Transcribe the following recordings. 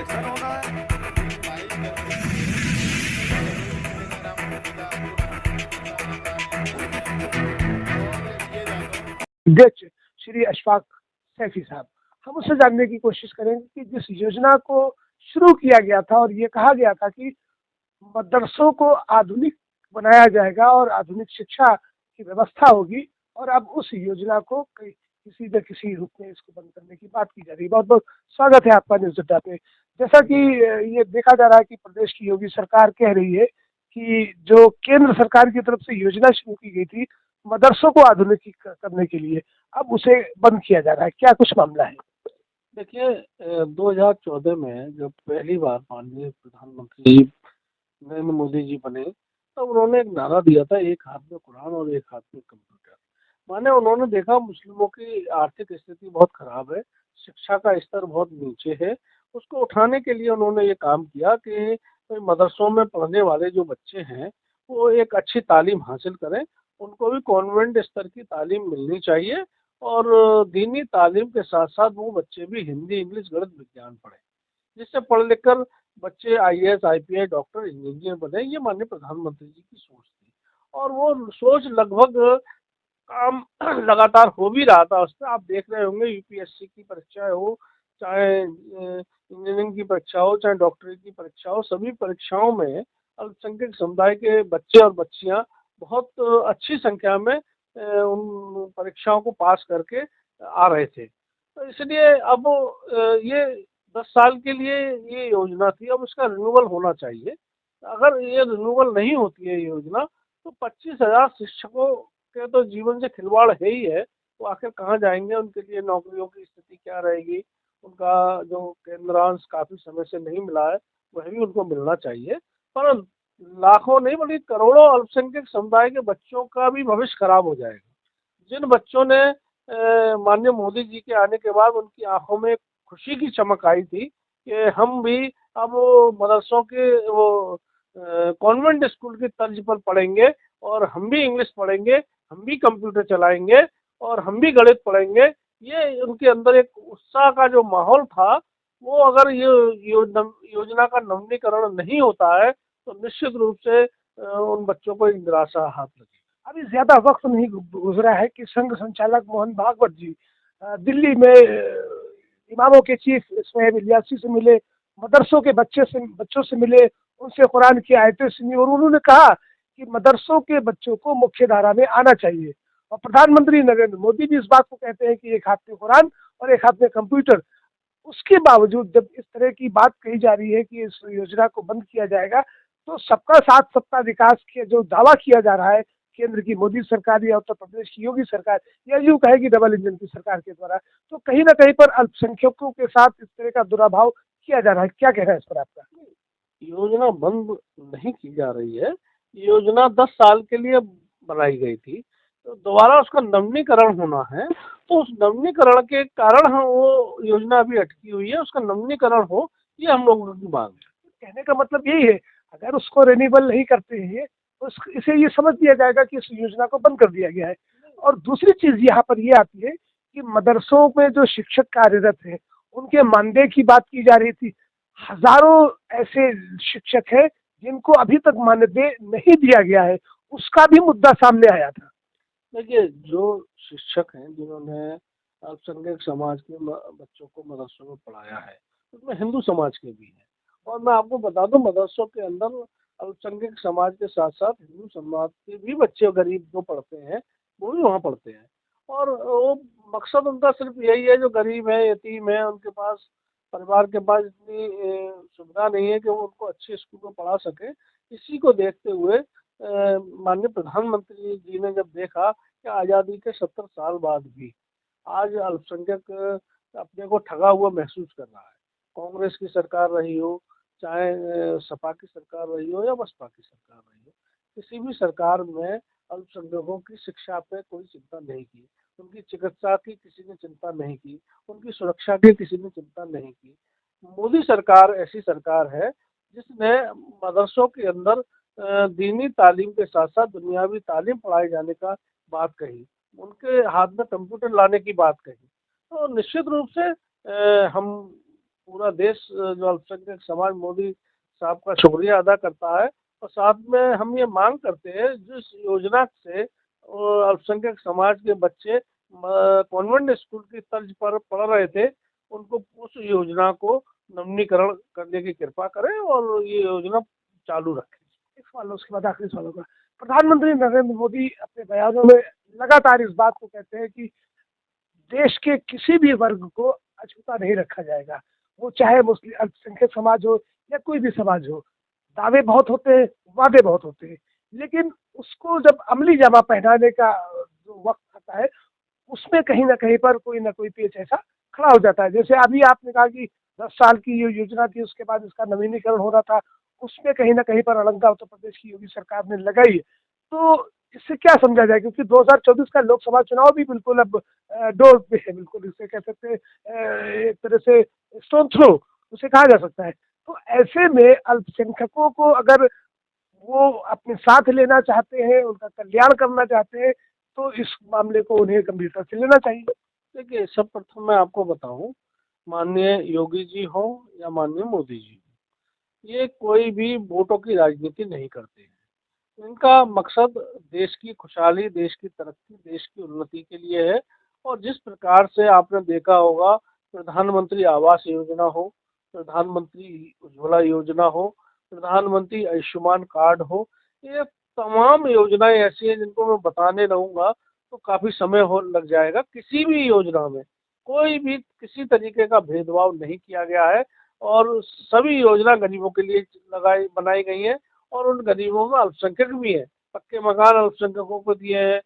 Election होना है, 22 जनवरी अध्यक्ष श्री अशफाक सैफी साहब, हम उससे जानने की कोशिश करेंगे कि जिस योजना को शुरू किया गया था और ये कहा गया था कि मदरसों को आधुनिक बनाया जाएगा और आधुनिक शिक्षा की व्यवस्था होगी, और अब उस योजना को किसी न किसी रूप में इसको बंद करने की बात की जा रही है। बहुत बहुत स्वागत है आपका न्यूज अड्डा पे। जैसा कि ये देखा जा रहा है कि प्रदेश की योगी सरकार कह रही है कि जो केंद्र सरकार की तरफ से योजना शुरू की गई थी मदरसों को आधुनिक करने के लिए, अब उसे बंद किया जा रहा है। क्या कुछ मामला है? देखिए, 2014 में जब पहली बार माननीय प्रधानमंत्री नरेंद्र मोदी जी बने, तब उन्होंने एक नारा दिया था, एक हाथ में कुरान और एक हाथ में कंप्यूटर। माने उन्होंने देखा मुस्लिमों की आर्थिक स्थिति बहुत खराब है, शिक्षा का स्तर बहुत नीचे है। उसको उठाने के लिए उन्होंने ये काम किया कि मदरसों में पढ़ने वाले जो बच्चे हैं वो एक अच्छी तालीम हासिल करें, उनको भी कॉन्वेंट स्तर की तालीम मिलनी चाहिए, और दीनी तालीम के साथ साथ वो बच्चे भी हिंदी, इंग्लिश, गणित, विज्ञान पढ़ें, जिससे पढ़ लिख कर बच्चे आईएएस, आईपीएस, डॉक्टर, इंजीनियर बने। ये माननीय प्रधानमंत्री जी की सोच थी, और वो सोच लगभग काम लगातार हो भी रहा था। उससे आप देख रहे होंगे, यूपीएससी की परीक्षाएं हो, चाहे इंजीनियरिंग की परीक्षा हो, चाहे डॉक्टरी की परीक्षा हो, सभी परीक्षाओं में अल्पसंख्यक समुदाय के बच्चे और बच्चियां बहुत अच्छी संख्या में उन परीक्षाओं को पास करके आ रहे थे। तो इसलिए अब ये 10 साल के लिए ये योजना थी, अब उसका रिन्यूअल होना चाहिए। अगर ये रिन्यूअल नहीं होती है ये योजना, तो 25,000 शिक्षकों के तो जीवन से खिलवाड़ है ही है। वो आखिर कहाँ जाएंगे, उनके लिए नौकरियों की स्थिति क्या रहेगी। उनका जो केंद्रांश काफ़ी समय से नहीं मिला है, वह भी उनको मिलना चाहिए। पर लाखों नहीं बल्कि करोड़ों अल्पसंख्यक समुदाय के बच्चों का भी भविष्य खराब हो जाएगा। जिन बच्चों ने माननीय मोदी जी के आने के बाद उनकी आंखों में खुशी की चमक आई थी कि हम भी अब मदरसों के वो कॉन्वेंट स्कूल की तर्ज पर पढ़ेंगे, और हम भी इंग्लिश पढ़ेंगे, हम भी कंप्यूटर चलाएंगे, और हम भी गणित पढ़ेंगे। ये उनके अंदर एक उत्साह का जो माहौल था, वो अगर ये योजना का नवीनीकरण नहीं होता है तो निश्चित रूप से उन बच्चों को एक निराशा हाथ लगी। अभी ज्यादा वक्त नहीं गुजरा है कि संघ संचालक मोहन भागवत जी दिल्ली में इमामों के चीफ सोहेब इलियासी से मिले, मदरसों के बच्चों से मिले, उनसे कुरान की आयतें सुनी, और उन्होंने कहा कि मदरसों के बच्चों को मुख्य धारा में आना चाहिए। और प्रधानमंत्री नरेंद्र मोदी भी इस बात को कहते हैं कि एक हाथ में कुरान और एक हाथ में कंप्यूटर। उसके बावजूद जब इस तरह की बात कही जा रही है कि इस योजना को बंद किया जाएगा, तो सबका साथ सबका विकास के जो दावा किया जा रहा है केंद्र की मोदी सरकार या उत्तर प्रदेश की योगी सरकार, या यूं कहे कि डबल इंजन की सरकार के द्वारा, तो कहीं ना कहीं पर अल्पसंख्यकों के साथ इस तरह का दुराभाव किया जा रहा है। क्या कहना है इस पर आपका? योजना बंद नहीं की जा रही है, योजना 10 साल के लिए बनाई गई थी, तो दोबारा उसका नवीनीकरण होना है। तो उस नवीनीकरण के कारण हम वो योजना अभी अटकी हुई है, उसका नवीनीकरण हो, ये हम लोगों की मांग है। कहने का मतलब यही है, अगर उसको रिन्यूएबल नहीं करते हैं तो इसे ये समझ लिया जाएगा कि इस योजना को बंद कर दिया गया है। और दूसरी चीज यहाँ पर ये आती है कि मदरसों में जो शिक्षक कार्यरत हैं उनके मानदेय की बात की जा रही थी। हजारों ऐसे शिक्षक हैं जिनको अभी तक मानदेय नहीं दिया गया है, उसका भी मुद्दा सामने आया था। देखिए, जो शिक्षक हैं जिन्होंने अल्पसंख्यक समाज के बच्चों को मदरसों में पढ़ाया है, उसमें हिंदू समाज के भी हैं। और मैं आपको बता दूं, मदरसों के अंदर अल्पसंख्यक समाज के साथ साथ हिंदू समाज के भी बच्चे गरीब जो पढ़ते हैं, वो भी वहाँ पढ़ते हैं। और वो मकसद उनका सिर्फ यही है, जो गरीब है, यतीम है, उनके पास, परिवार के पास इतनी सुविधा नहीं है कि वो उनको अच्छे स्कूल में पढ़ा सके। इसी को देखते हुए माननीय प्रधानमंत्री जी ने जब देखा कि आज़ादी के 70 साल बाद भी आज अल्पसंख्यक अपने को ठगा हुआ महसूस कर रहा है, कांग्रेस की सरकार रही हो, चाहे सपा की सरकार रही हो या बसपा की सरकार रही हो, किसी भी सरकार में अल्पसंख्यकों की शिक्षा पे कोई चिंता नहीं की, उनकी चिकित्सा की किसी ने चिंता नहीं की, उनकी सुरक्षा की किसी ने चिंता नहीं की। मोदी सरकार ऐसी सरकार है जिसने मदरसों के अंदर दीनी तालीम के साथ साथ दुनियावी तालीम पढ़ाए जाने का बात कही, उनके हाथ में कंप्यूटर लाने की बात कही। तो निश्चित रूप से हम पूरा देश जो अल्पसंख्यक समाज मोदी साहब का शुक्रिया अदा करता है। और साथ में हम ये मांग करते हैं जिस योजना से अल्पसंख्यक समाज के बच्चे कॉन्वेंट स्कूल की तर्ज पर पढ़ रहे थे, उनको उस योजना को नवीनीकरण करने की कृपा करें और ये योजना चालू रखें। एक सवाल उसके बाद आखिरी सवाल होगा। प्रधानमंत्री नरेंद्र मोदी अपने बयानों में लगातार इस बात को कहते हैं कि देश के किसी भी वर्ग को अछूता नहीं रखा जाएगा, वो चाहे मुस्लिम अल्पसंख्यक समाज हो या कोई भी समाज हो। दावे बहुत होते हैं, वादे बहुत होते हैं, लेकिन उसको जब अमली जामा पहनाने का जो वक्त आता है, उसमें कहीं न कहीं पर कोई न कोई पेच ऐसा खड़ा हो जाता है। जैसे अभी आपने कहा कि 10 साल की ये योजना थी, उसके बाद इसका नवीनीकरण हो रहा था, उसमें कहीं न कहीं पर अड़ंगा उत्तर प्रदेश की योगी सरकार ने लगाई है। तो इससे क्या समझा जाए? क्योंकि 2024 का लोकसभा चुनाव भी बिल्कुल अब डोर पे है, बिल्कुल इसे कह सकते हैं एक तरह से स्टोन थ्रो उसे कहा जा सकता है। तो ऐसे में अल्पसंख्यकों को अगर वो अपने साथ लेना चाहते हैं, उनका कल्याण करना चाहते हैं, तो इस मामले को उन्हें गंभीरता से लेना चाहिए। देखिए, सब प्रथम मैं आपको बताऊं, माननीय योगी जी हो या माननीय मोदी जी, ये कोई भी वोटों की राजनीति नहीं करते हैं। इनका मकसद देश की खुशहाली, देश की तरक्की, देश की उन्नति के लिए है। और जिस प्रकार से आपने देखा होगा, प्रधानमंत्री आवास योजना हो, प्रधानमंत्री उज्ज्वला योजना हो, प्रधानमंत्री आयुष्मान कार्ड हो, ये तमाम योजनाएं ऐसी हैं जिनको मैं बताने रहूँगा तो काफ़ी समय हो लग जाएगा। किसी भी योजना में कोई भी किसी तरीके का भेदभाव नहीं किया गया है और सभी योजना गरीबों के लिए बनाई गई है। और उन गरीबों में अल्पसंख्यक भी हैं, पक्के मकान अल्पसंख्यकों को दिए हैं,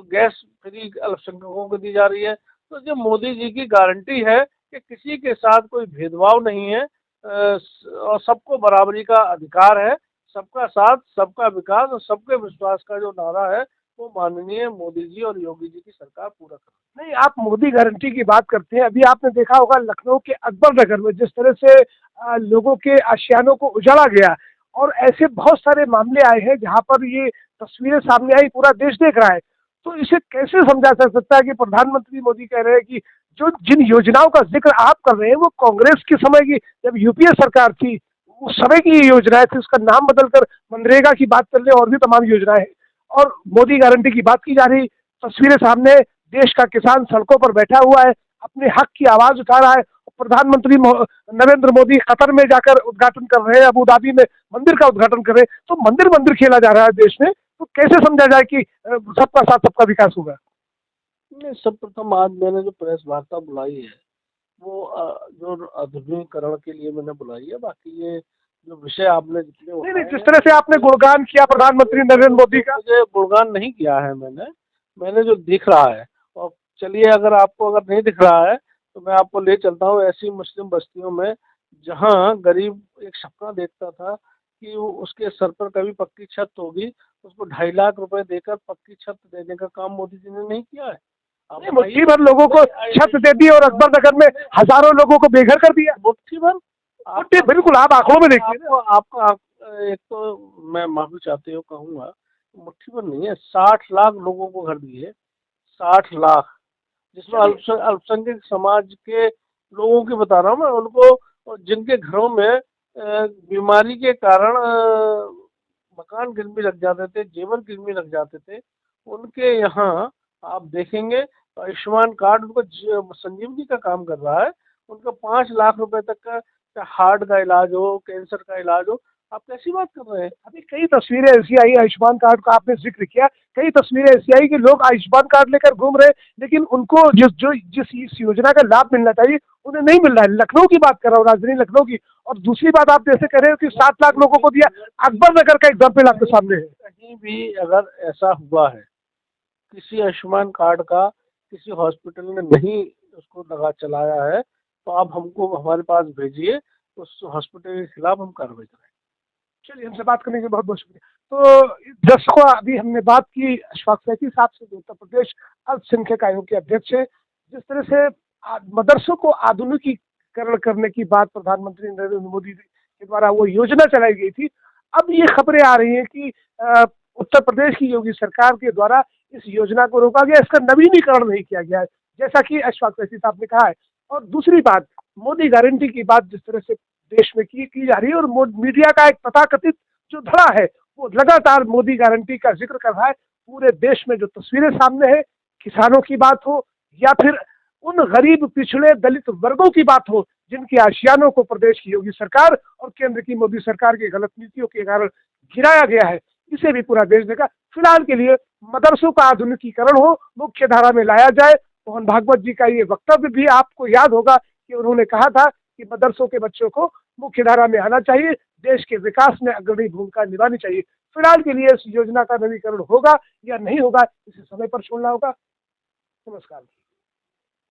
गैस फ्री अल्पसंख्यकों को दी जा रही है। तो जो मोदी जी की गारंटी है कि किसी के साथ कोई भेदभाव नहीं है और सबको बराबरी का अधिकार है, सबका साथ, सबका विकास और सबके विश्वास का जो नारा है, वो माननीय मोदी जी और योगी जी की सरकार पूरा कर रही है। नहीं, आप मोदी गारंटी की बात करते हैं, अभी आपने देखा होगा लखनऊ के अकबर नगर में जिस तरह से लोगों के आशियानों को उजाड़ा गया, और ऐसे बहुत सारे मामले आए हैं जहां पर ये तस्वीरें सामने आई, पूरा देश देख रहा है। तो इसे कैसे समझा जा सकता है कि प्रधानमंत्री मोदी कह रहे हैं कि जो जिन योजनाओं का जिक्र आप कर रहे हैं वो कांग्रेस के समय की, जब यूपीए सरकार थी उस समय की ये योजनाएं थी, उसका नाम बदलकर मनरेगा की बात कर ले और भी तमाम योजनाएं हैं, और मोदी गारंटी की बात की जा रही। तस्वीरें सामने, देश का किसान सड़कों पर बैठा हुआ है, अपने हक की आवाज उठा रहा है। प्रधानमंत्री नरेंद्र मोदी कतर में जाकर उद्घाटन कर रहे हैं, अबू धाबी में मंदिर का उद्घाटन कर रहे हैं। तो मंदिर मंदिर खेला जा रहा है देश में, तो कैसे समझा जाए कि सबका साथ सबका विकास होगा? नहीं, सब प्रथम आज मैंने जो प्रेस वार्ता बुलाई है वो जो आधुनिकीकरण के लिए मैंने बुलाई है। बाकी ये जो विषय आपने जितने नहीं नहीं, उठाए जिस हैं, तरह से आपने गुणगान किया प्रधानमंत्री नरेंद्र मोदी का, मुझे गुणगान नहीं किया है मैंने जो दिख रहा है। और चलिए, अगर आपको अगर नहीं दिख रहा है तो मैं आपको ले चलता हूँ ऐसी मुस्लिम बस्तियों में जहाँ गरीब एक सपना देखता था कि वो उसके सर पर कभी पक्की छत होगी, उसको 2.5 लाख रुपए देकर पक्की छत देने का काम मोदी जी ने नहीं किया है। आप बताइए। मुट्ठी भर लोगों को छत दे दी और अकबर नगर में हजारों लोगों को बेघर कर दिया। मुट्ठी भर, मुट्ठी, बिल्कुल, आप आंखों में देखिए ना। आपका एक तो मैं माफी चाहते हो कहूँगा, मुट्ठी भर नहीं है, 60 लाख लोगों को घर दिए, 60 लाख, जिसमें अल्पसंख्यक समाज के लोगों की बता रहा हूँ मैं, उनको जिनके घरों में बीमारी के कारण मकान गिरवी लग जाते थे, जेवर गिरवी लग जाते थे, उनके यहाँ आप देखेंगे तो आयुष्मान कार्ड उनको संजीवनी का काम कर रहा है। उनका 5 लाख रुपए तक का हार्ट का इलाज हो, कैंसर का इलाज हो। आप कैसी बात कर रहे हैं? अभी कई तस्वीरें ऐसी आई, आयुष्मान कार्ड का आपने जिक्र किया, कई तस्वीरें ऐसी आई कि लोग आयुष्मान कार्ड लेकर घूम रहे, लेकिन उनको जिस इस योजना का लाभ मिलना चाहिए उन्हें नहीं मिल रहा है। लखनऊ की बात कर रहा हूँ, राजधानी लखनऊ की। और दूसरी बात, आप जैसे कह रहे हो कि 7 लाख लोगों को दिया, अकबर नगर का एग्जाम्पल आपके सामने है। कहीं भी अगर ऐसा हुआ है, किसी आयुष्मान कार्ड का किसी हॉस्पिटल ने नहीं उसको लगा चलाया है, तो आप हमको हमारे पास भेजिए, उस हॉस्पिटल के खिलाफ हम कार्रवाई करें। चलिए, हमसे बात करने के लिए बहुत बहुत शुक्रिया। तो दर्शकों, अभी हमने बात की अशफाक सैफी साहब से, जो उत्तर प्रदेश अल्पसंख्यक आयोग के अध्यक्ष है। जिस तरह से मदरसों को आधुनिकीकरण करने की बात प्रधानमंत्री नरेंद्र मोदी के द्वारा वो योजना चलाई गई थी, अब ये खबरें आ रही हैं कि उत्तर प्रदेश की योगी सरकार के द्वारा इस योजना को रोका गया, इसका नवीनीकरण नहीं किया गया है, जैसा कि अशफाक सैफी साहब ने कहा है। और दूसरी बात, मोदी गारंटी की बात जिस तरह से देश में की जा रही है, और मीडिया का एक तथाकथित जो धड़ा है वो लगातार मोदी गारंटी का जिक्र कर रहा है। पूरे देश में जो तस्वीरें सामने है, किसानों की बात हो या फिर उन गरीब पिछड़े दलित वर्गों की बात हो जिनकी आशियानों को प्रदेश की योगी सरकार और केंद्र की मोदी सरकार की गलत नीतियों के कारण गिराया गया है, इसे भी पूरा देश देखा। फिलहाल के लिए मदरसों का आधुनिकीकरण हो, मुख्य धारा में लाया जाए। मोहन भागवत जी का ये वक्तव्य भी आपको याद होगा कि उन्होंने कहा था कि मदरसों के बच्चों को मुख्य धारा में आना चाहिए, देश के विकास में अग्रणी भूमिका निभानी चाहिए। फिलहाल के लिए इस योजना का नवीकरण होगा या नहीं होगा, इसे समय पर छोड़ना होगा। नमस्कार।